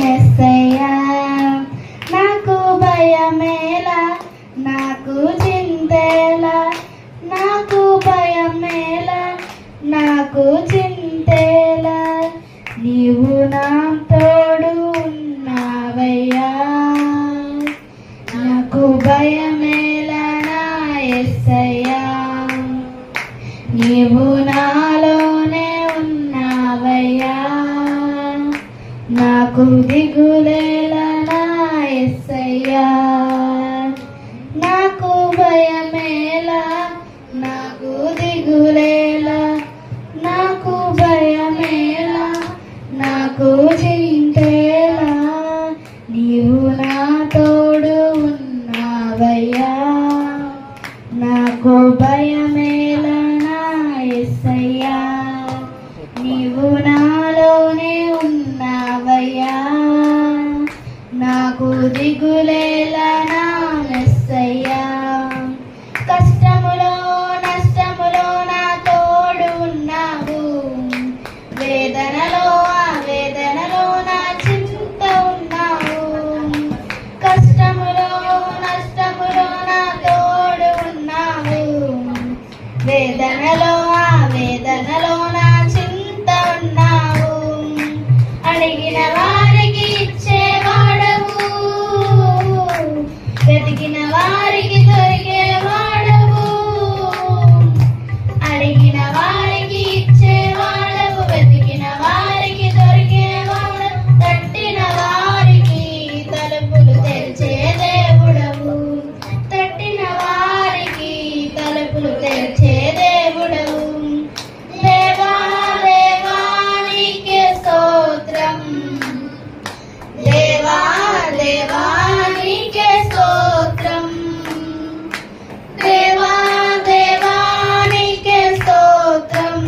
యేసయ్యా నాకు భయమేలా నాకు చింతేలా నాకు భయమేలా నాకు చింతేలా నీవు నా తోడు ఉన్నావయ్యా నాకు భయమేలా నా యేసయ్యా నీవు నాలోనే ఉన్నావయ్యా నాకు దిగులేలా నా యేసయ్యా నాకు భయమేలా నాకు దిగులేలా నాకు భయమేలా నాకు చింతేలా నీవు నా తోడు ఉన్నావయ్యా నాకు భయమేలా నా యేసయ్యా నీవు నాలోనే ఉన్నావయ్యా నాకు దిగులేలా నా యేసయ్యా కష్టములో నష్టములో నా తోడు ఉన్నావు వేదనలో వేదనలో నా చింత ఉన్నావు కష్టములో నష్టములో నా తోడు ఉన్నావు వేదనలో వేదనలో నా చింత ఉన్నావు అడిగిన వారికి ఇచ్చేవాడవు వెతికిన వారికి దొరికేవాడవు అడిగిన వారికి ఇచ్చేవాడవు వెతికిన వారికి దొరికేవాడవు తట్టిన వారికి తలుపులు తెరిచే దేవుడవు తట్టిన వారికి తలుపులు తెరిచే దేవుడవు దేవా దేవా నీకే స్తోత్రం దేవా దేవా నీకే స్తోత్రం దేవా దేవా నీకే స్తోత్రం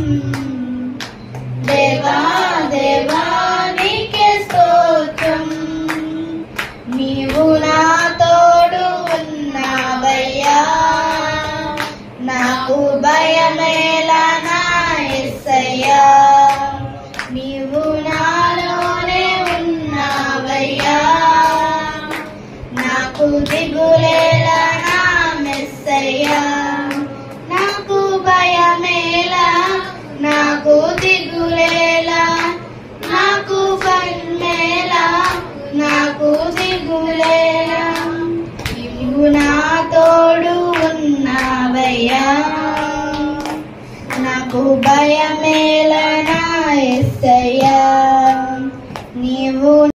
దేవా దేవా నీకే స్తోత్రం నీవు నా తోడు ఉన్నావయ్యా నాకు భయమేలా నా యేసయ్యా నీవు నాలోనే ఉన్నావయ్యా నాకు దిగులేలా నా యేసయ్యా నాకు భయమేలా నాకు దిగులేలా నాకు భయమేలా నాకు దిగులేలా నీవు నా తోడు ఉన్నావయ్యా నాకు భయమేలా నా యేసయ్యా నీవు